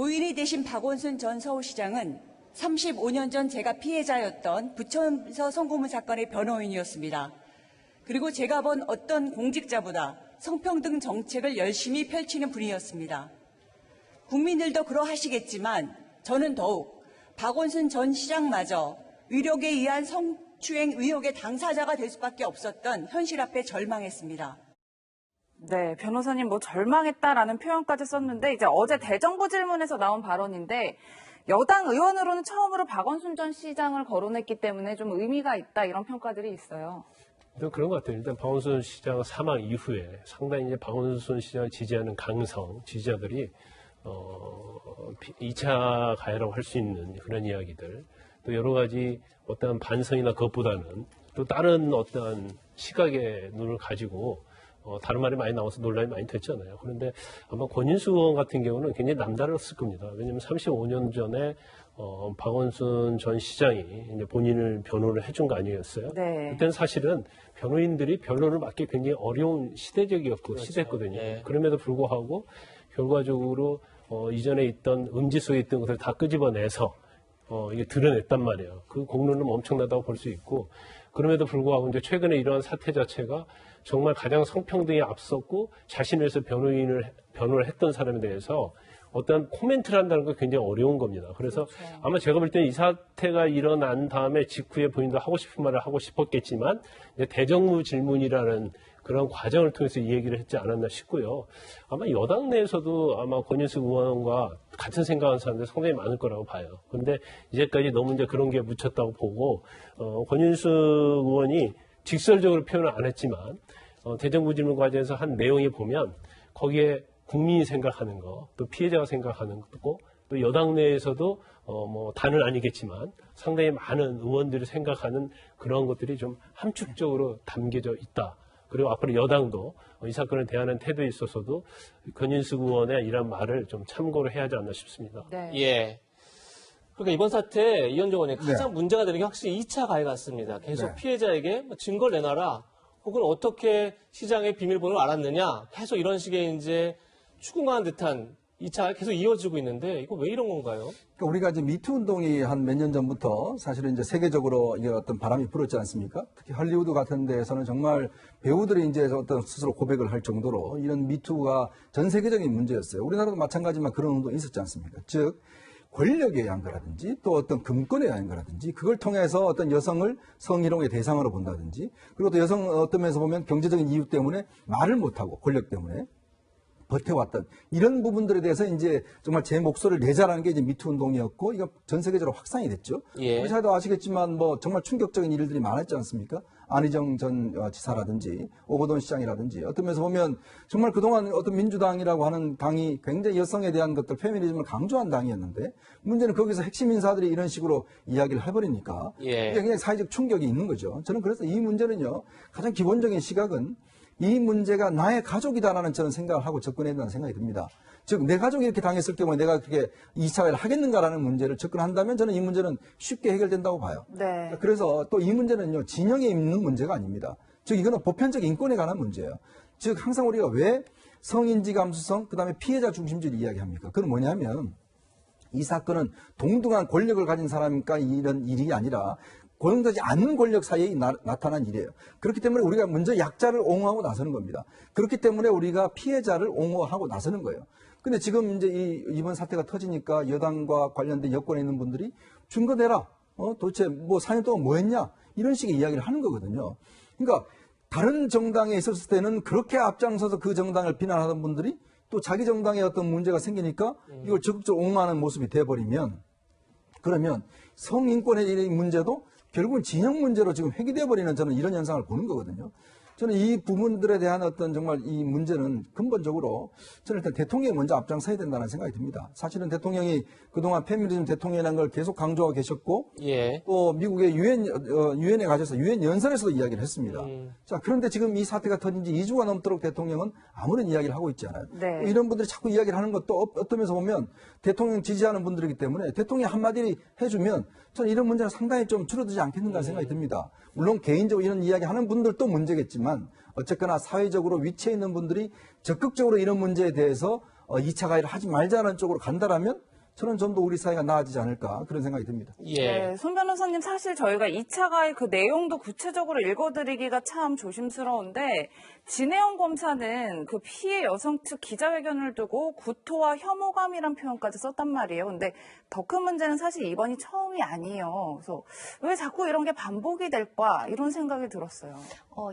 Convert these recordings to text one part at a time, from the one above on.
고인이 되신 박원순 전 서울시장은 35년 전 제가 피해자였던 부천서 성고문 사건의 변호인이었습니다. 그리고 제가 본 어떤 공직자보다 성평등 정책을 열심히 펼치는 분이었습니다. 국민들도 그러하시겠지만 저는 더욱 박원순 전 시장마저 위력에 의한 성추행 의혹의 당사자가 될 수밖에 없었던 현실 앞에 절망했습니다. 네, 변호사님 절망했다라는 표현까지 썼는데 이제 어제 대정부 질문에서 나온 발언인데 여당 의원으로는 처음으로 박원순 전 시장을 거론했기 때문에 좀 의미가 있다 이런 평가들이 있어요. 그런 것 같아요. 일단 박원순 시장 사망 이후에 상당히 이제 박원순 시장을 지지하는 강성 지지자들이 2차 가해라고 할 수 있는 그런 이야기들, 또 여러 가지 어떠한 반성이나 그것보다는 또 다른 어떠한 시각의 눈을 가지고 다른 말이 많이 나와서 논란이 많이 됐잖아요. 그런데 아마 권인수 의원 같은 경우는 굉장히 남다르었을 겁니다. 왜냐하면 35년 전에 박원순 전 시장이 이제 본인을 변호를 해준 거 아니었어요? 네. 그때는 사실은 변호인들이 변론을 맡기 굉장히 어려운 시대적이었고 그렇죠. 시대였거든요. 네. 그럼에도 불구하고 결과적으로 이전에 있던 음지 속에 있던 것을 다 끄집어내서 이게 드러냈단 말이에요. 그 공로는 엄청나다고 볼 수 있고, 그럼에도 불구하고 이제 최근에 이러한 사태 자체가 정말 가장 성평등에 앞섰고 자신을 위해서 변호를 했던 사람에 대해서 어떤 코멘트를 한다는 건 굉장히 어려운 겁니다. 그래서 그렇죠. 아마 제가 볼 때는 이 사태가 일어난 다음에 직후에 본인도 하고 싶은 말을 하고 싶었겠지만 이제 대정부 질문이라는 그런 과정을 통해서 이 얘기를 했지 않았나 싶고요. 아마 여당 내에서도 아마 권인수 의원과 같은 생각하는 사람들이 상당히 많을 거라고 봐요. 그런데 이제까지 너무 이제 그런 게 묻혔다고 보고 권인수 의원이 직설적으로 표현을 안 했지만 대정부 질문 과정에서 한 내용에 보면 거기에 국민이 생각하는 거, 또 피해자가 생각하는 거고, 또 여당 내에서도 다는 아니겠지만 상당히 많은 의원들이 생각하는 그런 것들이 좀 함축적으로 담겨져 있다. 그리고 앞으로 여당도 이 사건을 대하는 태도에 있어서도 권인수 의원의 이런 말을 좀 참고를 해야 하지 않나 싶습니다. 네. 예. 그러니까 이번 사태 이현정 의원이 가장 문제가 되는 게 확실히 2차 가해 같습니다. 계속 피해자에게 증거를 내놔라, 혹은 어떻게 시장의 비밀번호를 알았느냐, 계속 이런 식의 이제 추궁하는 듯한 2차가 계속 이어지고 있는데 이거 왜 이런 건가요? 그러니까 우리가 이제 미투 운동이 한 몇 년 전부터 사실은 이제 세계적으로 이게 어떤 바람이 불었지 않습니까? 특히 할리우드 같은 데에서는 정말 배우들이 이제 어떤 스스로 고백을 할 정도로 이런 미투가 전 세계적인 문제였어요. 우리나라도 마찬가지지만 그런 운동이 있었지 않습니까? 즉, 권력에 의한 거라든지 또 어떤 금권에 의한 거라든지 그걸 통해서 어떤 여성을 성희롱의 대상으로 본다든지, 그리고 또 여성 어떤 면에서 보면 경제적인 이유 때문에 말을 못하고 권력 때문에 버텨왔던 이런 부분들에 대해서 이제 정말 제 목소리를 내자라는 게 이제 미투 운동이었고, 이거 전 세계적으로 확산이 됐죠. 예. 우리 사회도 아시겠지만 정말 충격적인 일들이 많았지 않습니까? 안희정 전 지사라든지 오거돈 시장이라든지 어떤 면에서 보면 정말 그동안 어떤 민주당이라고 하는 당이 굉장히 여성에 대한 것들, 페미니즘을 강조한 당이었는데 문제는 거기서 핵심 인사들이 이런 식으로 이야기를 해버리니까 예. 굉장히 사회적 충격이 있는 거죠. 저는 그래서 이 문제는요, 가장 기본적인 시각은 이 문제가 나의 가족이다라는 저는 생각을 하고 접근해야 된다는 생각이 듭니다. 즉, 내 가족이 이렇게 당했을 경우에 내가 그렇게 2차 가해를 하겠는가라는 문제를 접근한다면 저는 이 문제는 쉽게 해결된다고 봐요. 네. 그래서 또 이 문제는요, 진영에 있는 문제가 아닙니다. 즉, 이거는 보편적 인권에 관한 문제예요. 즉, 항상 우리가 왜 성인지 감수성, 그 다음에 피해자 중심주의를 이야기합니까? 그건 뭐냐면 이 사건은 동등한 권력을 가진 사람과 이런 일이 아니라 고용되지 않는 권력 사이에 나타난 일이에요. 그렇기 때문에 우리가 먼저 약자를 옹호하고 나서는 겁니다. 그렇기 때문에 우리가 피해자를 옹호하고 나서는 거예요. 근데 지금 이제 이번 사태가 터지니까 여당과 관련된 여권에 있는 분들이 증거 내라. 도대체 4년 동안 뭐 했냐? 이런 식의 이야기를 하는 거거든요. 그러니까 다른 정당에 있었을 때는 그렇게 앞장서서 그 정당을 비난하던 분들이 또 자기 정당에 어떤 문제가 생기니까 이걸 적극적으로 옹호하는 모습이 돼버리면, 그러면 성인권의 문제도 결국은 진영 문제로 지금 회귀되어 버리는 저는 이런 현상을 보는 거거든요. 저는 이 부분들에 대한 어떤 정말 이 문제는 근본적으로 저는 일단 대통령이 먼저 앞장서야 된다는 생각이 듭니다. 사실은 대통령이 그동안 페미니즘 대통령이라는 걸 계속 강조하고 계셨고, 예. 또 미국의 유엔에 가셔서 유엔 연설에서도 이야기를 했습니다. 자, 그런데 지금 이 사태가 터진 지 2주가 넘도록 대통령은 아무런 이야기를 하고 있지 않아요. 네. 이런 분들이 자꾸 이야기를 하는 것도 어떤 면에서 보면 대통령 지지하는 분들이기 때문에 대통령이 한마디 해주면 저는 이런 문제는 상당히 좀 줄어들지 않겠는가 생각이 듭니다. 물론 개인적으로 이런 이야기 하는 분들도 문제겠지만 어쨌거나 사회적으로 위치해 있는 분들이 적극적으로 이런 문제에 대해서 2차 가해를 하지 말자는 쪽으로 간다라면 저는 좀 더 우리 사회가 나아지지 않을까 그런 생각이 듭니다. 예. 네, 손 변호사님 사실 저희가 2차 가해 그 내용도 구체적으로 읽어드리기가 참 조심스러운데 진혜영 검사는 그 피해 여성 측 기자회견을 두고 구토와 혐오감이란 표현까지 썼단 말이에요. 근데 더 큰 문제는 사실 이번이 처음이 아니에요. 그래서 왜 자꾸 이런 게 반복이 될까 이런 생각이 들었어요.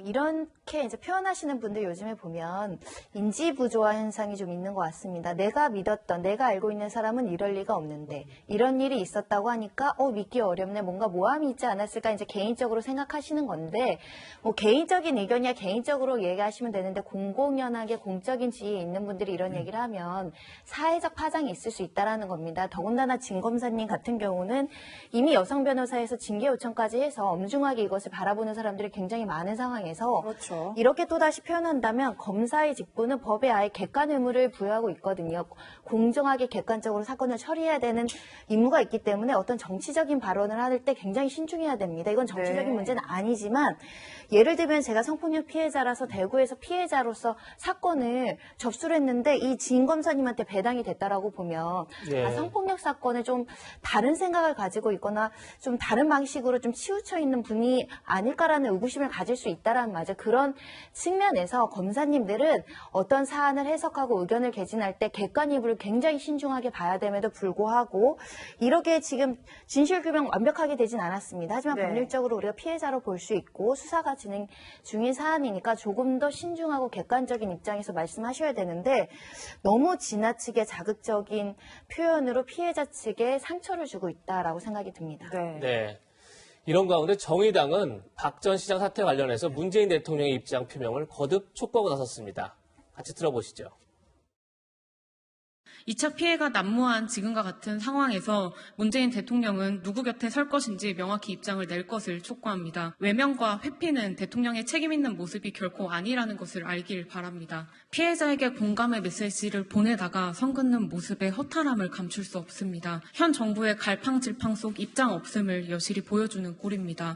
이렇게 이제 표현하시는 분들 요즘에 보면 인지 부조화 현상이 좀 있는 것 같습니다. 내가 믿었던, 내가 알고 있는 사람은 이럴 리가 없는데 이런 일이 있었다고 하니까 믿기 어렵네, 뭔가 모함이 있지 않았을까 이제 개인적으로 생각하시는 건데 뭐 개인적인 의견이야 개인적으로 얘기하시면 되는데 공공연하게 공적인 지위에 있는 분들이 이런 얘기를 하면 사회적 파장이 있을 수 있다라는 겁니다. 더군다나 진 검사님 같은 경우는 이미 여성 변호사에서 징계 요청까지 해서 엄중하게 이것을 바라보는 사람들이 굉장히 많은 상황에서 그렇죠. 이렇게 또다시 표현한다면 검사의 직분은 법에 아예 객관 의무를 부여하고 있거든요. 공정하게 객관적으로 사건을 처리해야 되는 임무가 있기 때문에 어떤 정치적인 발언을 할 때 굉장히 신중해야 됩니다. 이건 정치적인 네. 문제는 아니지만 예를 들면 제가 성폭력 피해자라서 대구에서 피해자로서 사건을 접수를 했는데 이 진 검사님한테 배당이 됐다라고 보면 예. 성폭력 사건에 좀 다른 생각을 가지고 있거나 좀 다른 방식으로 좀 치우쳐 있는 분이 아닐까라는 의구심을 가질 수 있다라는 말이죠. 그런 측면에서 검사님들은 어떤 사안을 해석하고 의견을 개진할 때 객관이부를 굉장히 신중하게 봐야 됨에도 불구하고 이렇게 지금 진실규명 완벽하게 되진 않았습니다. 하지만 네. 법률적으로 우리가 피해자로 볼 수 있고 수사가 진행 중인 사안이니까 조금 더 신중하고 객관적인 입장에서 말씀하셔야 되는데 너무 지나치게 자극적인 표현으로 피해자 측에 상처를 주고 있다라고 생각이 듭니다. 네. 네. 이런 가운데 정의당은 박 전 시장 사태 관련해서 문재인 대통령의 입장 표명을 거듭 촉구하고 나섰습니다. 같이 들어보시죠. 2차 피해가 난무한 지금과 같은 상황에서 문재인 대통령은 누구 곁에 설 것인지 명확히 입장을 낼 것을 촉구합니다. 외면과 회피는 대통령의 책임 있는 모습이 결코 아니라는 것을 알길 바랍니다. 피해자에게 공감의 메시지를 보내다가 선 긋는 모습의 허탈함을 감출 수 없습니다. 현 정부의 갈팡질팡 속 입장 없음을 여실히 보여주는 꼴입니다.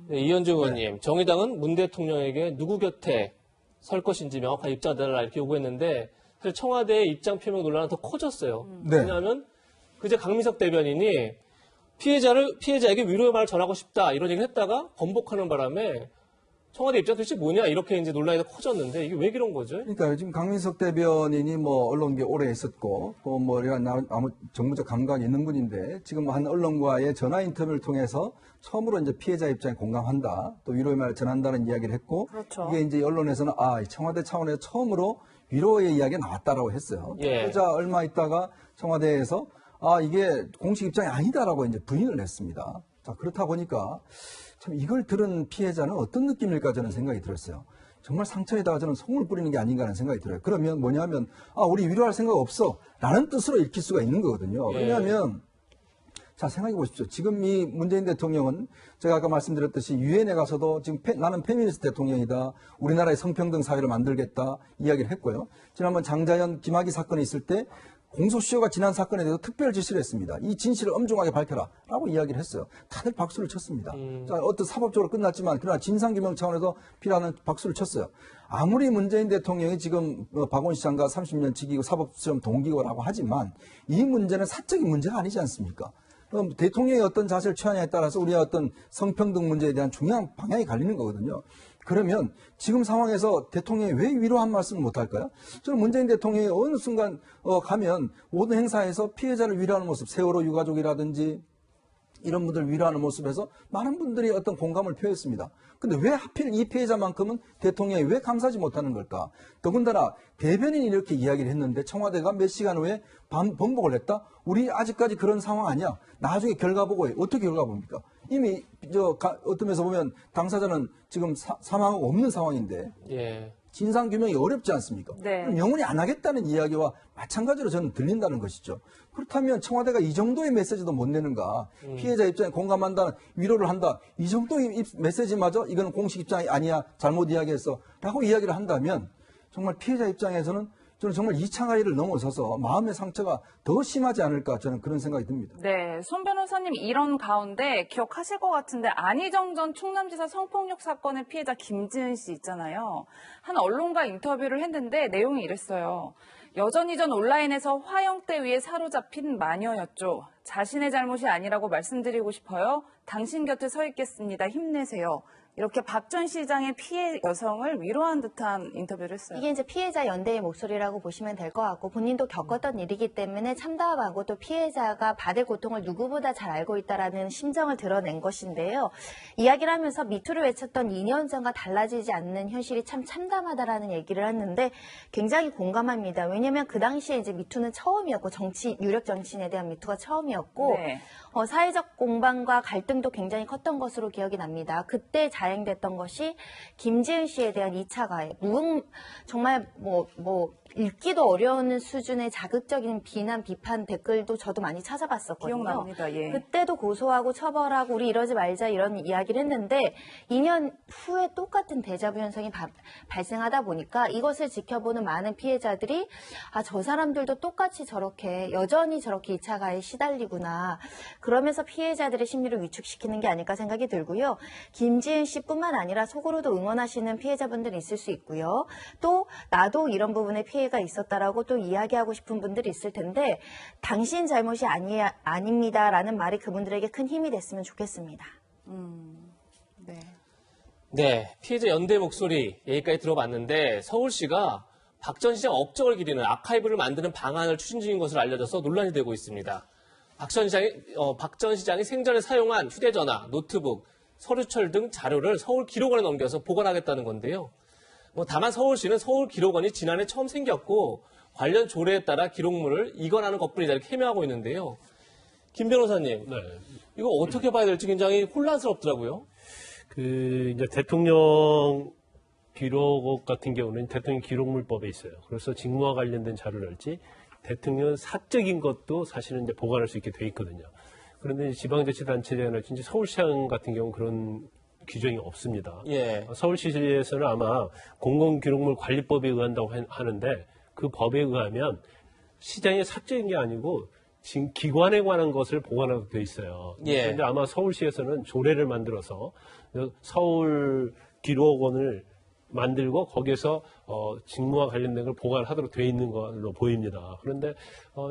네, 이현주 의원님, 정의당은 문 대통령에게 누구 곁에 설 것인지 명확한 입장을 내라 이렇게 요구했는데 사실 청와대의 입장 표명 논란은 더 커졌어요. 네. 왜냐하면 그제 강민석 대변인이 피해자에게 위로의 말을 전하고 싶다 이런 얘기를 했다가 번복하는 바람에 청와대 입장 도대체 뭐냐 이렇게 이제 논란이 더 커졌는데 이게 왜 그런 거죠? 그러니까 지금 강민석 대변인이 뭐 언론계 오래 있었고 또 뭐 아무 정무적 감각이 있는 분인데 지금 한 언론과의 전화 인터뷰를 통해서 처음으로 이제 피해자 입장에 공감한다 또 위로의 말을 전한다는 이야기를 했고 그렇죠. 이게 이제 언론에서는 청와대 차원에서 처음으로 위로의 이야기가 나왔다라고 했어요. 예. 그러자 얼마 있다가 청와대에서 이게 공식 입장이 아니다라고 이제 부인을 했습니다. 자, 그렇다 보니까 참 이걸 들은 피해자는 어떤 느낌일까 저는 생각이 들었어요. 정말 상처에다가 저는 송을 뿌리는 게 아닌가 하는 생각이 들어요. 그러면 뭐냐면 우리 위로할 생각 없어 라는 뜻으로 읽힐 수가 있는 거거든요. 예. 왜냐하면 자, 생각해 보십시오. 지금 이 문재인 대통령은 제가 아까 말씀드렸듯이 유엔에 가서도 지금 나는 페미니스트 대통령이다. 우리나라의 성평등 사회를 만들겠다. 이야기를 했고요. 지난번 장자연 김학의 사건이 있을 때 공소시효가 지난 사건에 대해서 특별 지시를 했습니다. 이 진실을 엄중하게 밝혀라. 라고 이야기를 했어요. 다들 박수를 쳤습니다. 자, 어떤 사법적으로 끝났지만 그러나 진상규명 차원에서 필요한 박수를 쳤어요. 아무리 문재인 대통령이 지금 박원 시장과 30년 지기고 사법시험 동기고라고 하지만 이 문제는 사적인 문제가 아니지 않습니까? 그럼 대통령이 어떤 자세를 취하냐에 따라서 우리가 어떤 성평등 문제에 대한 중요한 방향이 갈리는 거거든요. 그러면 지금 상황에서 대통령이 왜 위로 한 말씀을 못할까요? 저는 문재인 대통령이 어느 순간 가면 모든 행사에서 피해자를 위로하는 모습, 세월호 유가족이라든지 이런 분들 위로하는 모습에서 많은 분들이 어떤 공감을 표했습니다. 근데 왜 하필 이 피해자만큼은 대통령이 왜 감싸지 못하는 걸까? 더군다나 대변인이 이렇게 이야기를 했는데 청와대가 몇 시간 후에 번복을 했다? 우리 아직까지 그런 상황 아니야. 나중에 결과 보고 해. 어떻게 결과 봅니까? 이미 어떤 면에서 보면 당사자는 지금 사망하고 없는 상황인데 예. 진상규명이 어렵지 않습니까? 네. 그럼 영원히 안 하겠다는 이야기와 마찬가지로 저는 들린다는 것이죠. 그렇다면 청와대가 이 정도의 메시지도 못 내는가? 피해자 입장에 공감한다, 위로를 한다. 이 정도의 메시지마저 이거는 공식 입장이 아니야, 잘못 이야기했어 라고 이야기를 한다면 정말 피해자 입장에서는 저는 정말 2차 가해를 넘어서서 마음의 상처가 더 심하지 않을까 저는 그런 생각이 듭니다. 네, 손 변호사님 이런 가운데 기억하실 것 같은데 안희정 전 충남지사 성폭력 사건의 피해자 김지은 씨 있잖아요. 한 언론과 인터뷰를 했는데 내용이 이랬어요. 여전히 전 온라인에서 화형대 위에 사로잡힌 마녀였죠. 자신의 잘못이 아니라고 말씀드리고 싶어요. 당신 곁에 서 있겠습니다. 힘내세요. 이렇게 박 전 시장의 피해 여성을 위로한 듯한 인터뷰를 했어요. 이게 이제 피해자 연대의 목소리라고 보시면 될 것 같고 본인도 겪었던 일이기 때문에 참담하고 또 피해자가 받을 고통을 누구보다 잘 알고 있다라는 심정을 드러낸 것인데요. 이야기를 하면서 미투를 외쳤던 2년 전과 달라지지 않는 현실이 참 참담하다라는 얘기를 했는데 굉장히 공감합니다. 왜냐하면 그 당시에 이제 미투는 처음이었고 유력 정치인에 대한 미투가 처음이었고 네. 사회적 공방과 갈등도 굉장히 컸던 것으로 기억이 납니다. 그때 자행됐던 것이 김지은 씨에 대한 2차 가해. 정말 읽기도 어려운 수준의 자극적인 비난, 비판 댓글도 저도 많이 찾아봤었거든요. 기억납니다. 예. 그때도 고소하고 처벌하고 우리 이러지 말자 이런 이야기를 했는데 2년 후에 똑같은 데자부 현상이 발생하다 보니까 이것을 지켜보는 많은 피해자들이 저 사람들도 똑같이 저렇게 여전히 저렇게 2차 가해에 시달리구나. 그러면서 피해자들의 심리를 위축시키는 게 아닐까 생각이 들고요. 김지은 씨뿐만 아니라 속으로도 응원하시는 피해자분들이 있을 수 있고요. 또 나도 이런 부분에 피해가 있었다라고 또 이야기하고 싶은 분들이 있을 텐데 당신 잘못이 아닙니다라는 말이 그분들에게 큰 힘이 됐으면 좋겠습니다. 네. 네, 피해자 연대 목소리 얘기까지 들어봤는데 서울시가 박 전 시장 업적을 기리는 아카이브를 만드는 방안을 추진 중인 것으로 알려져서 논란이 되고 있습니다. 박 전 시장이 생전에 사용한 휴대전화, 노트북, 서류철 등 자료를 서울기록원에 넘겨서 보관하겠다는 건데요. 다만 서울시는 서울기록원이 지난해 처음 생겼고 관련 조례에 따라 기록물을 이관하는 것뿐이다 이렇게 해명하고 있는데요. 김 변호사님, 네. 이거 어떻게 봐야 될지 굉장히 혼란스럽더라고요. 이제 대통령 기록업 같은 경우는 대통령 기록물법에 있어요. 그래서 직무와 관련된 자료랄지 대통령 사적인 것도 사실은 이제 보관할 수 있게 돼 있거든요. 그런데 지방자치단체장이랄지 이제 서울시장 같은 경우는 그런 규정이 없습니다. 예. 서울시에서는 아마 공공기록물 관리법에 의한다고 하는데 그 법에 의하면 시장의 사적인 게 아니고 지금 기관에 관한 것을 보관하게 돼 있어요. 예. 그런데 아마 서울시에서는 조례를 만들어서 서울 기록원을 만들고 거기에서 직무와 관련된 걸 보관하도록 돼 있는 걸로 보입니다. 그런데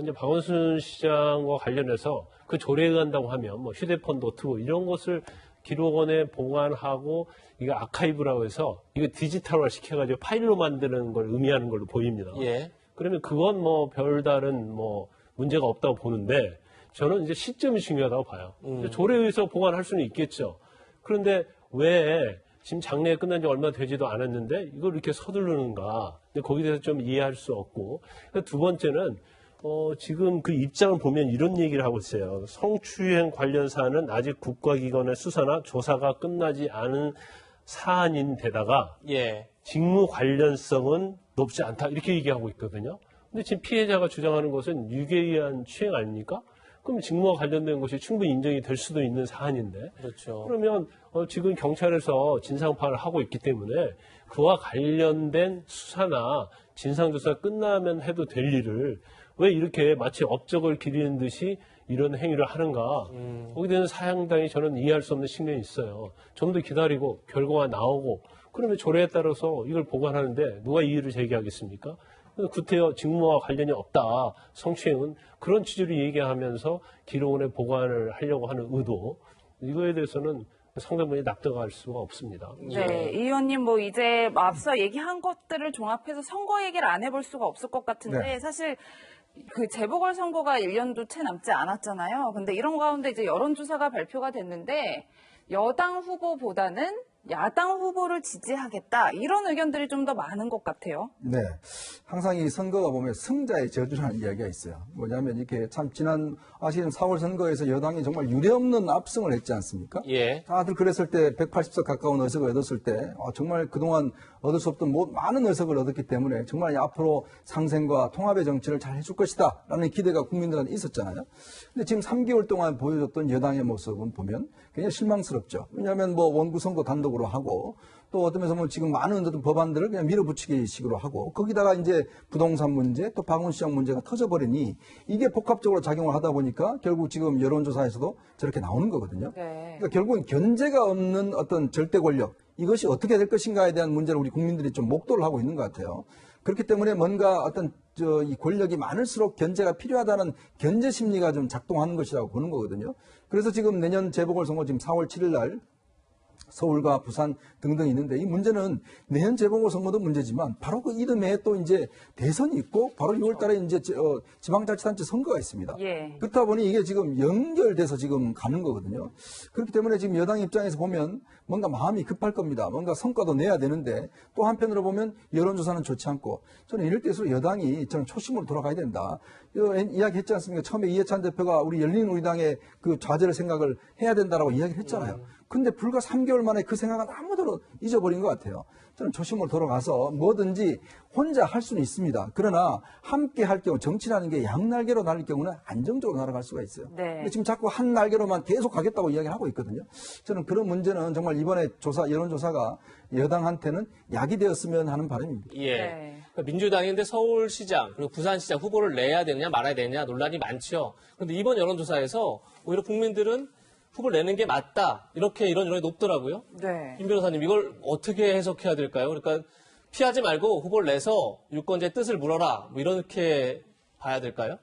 이제 박원순 시장과 관련해서 그 조례에 의한다고 하면 뭐 휴대폰, 노트북 이런 것을 기록원에 보관하고 이거 아카이브라고 해서 이거 디지털화 시켜가지고 파일로 만드는 걸 의미하는 걸로 보입니다. 예. 그러면 그건 뭐 별다른 뭐 문제가 없다고 보는데 저는 이제 시점이 중요하다고 봐요. 조례에 의해서 보관할 수는 있겠죠. 그런데 왜 지금 장례가 끝난 지 얼마 되지도 않았는데 이걸 이렇게 서두르는가? 근데 거기에 대해서 좀 이해할 수 없고 두 번째는 지금 그 입장을 보면 이런 얘기를 하고 있어요. 성추행 관련 사안은 아직 국가기관의 수사나 조사가 끝나지 않은 사안인데다가 예. 직무 관련성은 높지 않다 이렇게 얘기하고 있거든요. 근데 지금 피해자가 주장하는 것은 유괴에 의한 추행 아닙니까? 그럼 직무와 관련된 것이 충분히 인정이 될 수도 있는 사안인데 그렇죠. 그러면 지금 경찰에서 진상파악을 하고 있기 때문에 그와 관련된 수사나 진상조사 끝나면 해도 될 일을 왜 이렇게 마치 업적을 기리는 듯이 이런 행위를 하는가. 거기에 대해서 상당히 저는 이해할 수 없는 측면이 있어요. 좀 더 기다리고 결과가 나오고 그러면 조례에 따라서 이걸 보관하는데 누가 이의를 제기하겠습니까? 구태여 직무와 관련이 없다. 성추행은 그런 취지로 얘기하면서 기록원에 보관을 하려고 하는 의도 이거에 대해서는 상당 부분 납득할 수가 없습니다. 네, 이 의원님 뭐 이제 앞서 얘기한 것들을 종합해서 선거 얘기를 안 해볼 수가 없을 것 같은데 네. 사실 그 재보궐선거가 1년도 채 남지 않았잖아요. 근데 이런 가운데 이제 여론조사가 발표가 됐는데 여당 후보보다는 야당 후보를 지지하겠다 이런 의견들이 좀 더 많은 것 같아요. 네. 항상 이 선거가 보면 승자의 저주라는 이야기가 있어요. 뭐냐면 이렇게 참 지난 아시는 4월 선거에서 여당이 정말 유례없는 압승을 했지 않습니까? 예. 다들 그랬을 때 180석 가까운 의석을 얻었을 때 정말 그동안 얻을 수 없던 많은 의석을 얻었기 때문에 정말 앞으로 상생과 통합의 정치를 잘 해줄 것이다 라는 기대가 국민들한테 있었잖아요. 근데 지금 3개월 동안 보여줬던 여당의 모습은 보면 굉장히 실망스럽죠. 왜냐하면 뭐 원구 선거 단독으로 하고 또 어떤 면에서 보면 지금 많은 어떤 법안들을 그냥 밀어붙이기 식으로 하고 거기다가 이제 부동산 문제 또 방언시장 문제가 터져버리니 이게 복합적으로 작용을 하다 보니까 결국 지금 여론조사에서도 저렇게 나오는 거거든요. 네. 그러니까 결국은 견제가 없는 어떤 절대 권력 이것이 어떻게 될 것인가에 대한 문제를 우리 국민들이 좀 목도를 하고 있는 것 같아요. 그렇기 때문에 뭔가 어떤 이 권력이 많을수록 견제가 필요하다는 견제 심리가 좀 작동하는 것이라고 보는 거거든요. 그래서 지금 내년 재보궐선거 지금 4월 7일 날 서울과 부산 등등 있는데 이 문제는 내년 재보궐선거도 문제지만 바로 그 이듬해 또 이제 대선이 있고 바로 6월 달에 이제 지방자치단체 선거가 있습니다. 예. 그렇다 보니 이게 지금 연결돼서 지금 가는 거거든요. 그렇기 때문에 지금 여당 입장에서 보면 뭔가 마음이 급할 겁니다. 뭔가 성과도 내야 되는데 또 한편으로 보면 여론조사는 좋지 않고 저는 이럴 때일수록 여당이 저는 초심으로 돌아가야 된다. 이야기했지 않습니까? 처음에 이해찬 대표가 우리 열린우리당의 그 좌절의 생각을 해야 된다라고 이야기를 했잖아요. 근데 불과 3개월 만에 그 생각은 아무도 잊어버린 것 같아요. 저는 초심으로 돌아가서 뭐든지 혼자 할 수는 있습니다. 그러나 함께 할 경우 정치라는 게 양날개로 날릴 경우는 안정적으로 날아갈 수가 있어요. 네. 근데 지금 자꾸 한 날개로만 계속 가겠다고 이야기를 하고 있거든요. 저는 그런 문제는 정말 이번에 여론조사가 여당한테는 약이 되었으면 하는 바람입니다. 예. 네. 그러니까 민주당인데 서울시장 그리고 부산시장 후보를 내야 되느냐 말아야 되느냐 논란이 많죠. 그런데 이번 여론조사에서 오히려 국민들은 후보를 내는 게 맞다. 이렇게 이런 여론이 높더라고요. 네. 김 변호사님 이걸 어떻게 해석해야 될까요? 그러니까 피하지 말고 후보를 내서 유권자의 뜻을 물어라. 뭐 이렇게 봐야 될까요?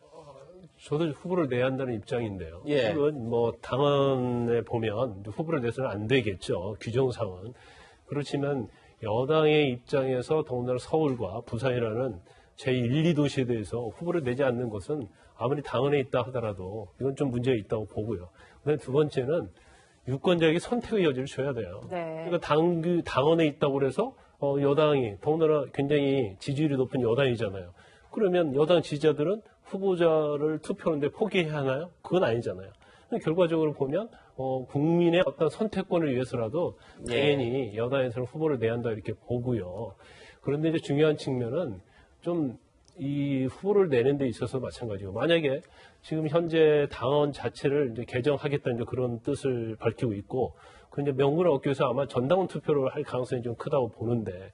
저도 후보를 내야 한다는 입장인데요. 예. 물론 뭐 당헌에 보면 후보를 내서는 안 되겠죠. 규정상은. 그렇지만 여당의 입장에서 더군다나 서울과 부산이라는 제1, 2도시에 대해서 후보를 내지 않는 것은 아무리 당헌에 있다 하더라도 이건 좀 문제가 있다고 보고요. 그다음에 두 번째는 유권자에게 선택의 여지를 줘야 돼요. 네. 그러니까 당헌에 있다고 해서 여당이 더군다나 굉장히 지지율이 높은 여당이잖아요. 그러면 여당 지지자들은 후보자를 투표하는데 포기해야 하나요? 그건 아니잖아요. 결과적으로 보면 국민의 어떤 선택권을 위해서라도 당연히 여당에서는 후보를 내야 한다 이렇게 보고요. 그런데 이제 중요한 측면은 좀 이 후보를 내는 데 있어서 마찬가지고 만약에 지금 현재 당헌 자체를 이제 개정하겠다는 이제 그런 뜻을 밝히고 있고 그 이제 명분을 얻기 위해서 아마 전당원 투표를 할 가능성이 좀 크다고 보는데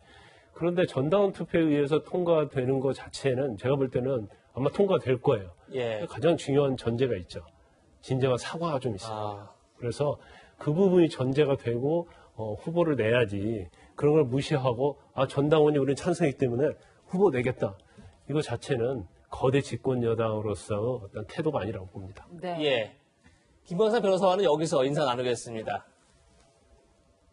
그런데 전당원 투표에 의해서 통과되는 것 자체는 제가 볼 때는 아마 통과될 거예요. 예. 가장 중요한 전제가 있죠. 진정한 사과가 좀 있어요. 아, 그래서 그 부분이 전제가 되고 후보를 내야지 그런 걸 무시하고 전당원이 우리는 찬성이기 때문에 후보 내겠다. 이거 자체는 거대 집권 여당으로서 어떤 태도가 아니라고 봅니다. 네. 예. 김광산 변호사와는 여기서 인사 나누겠습니다.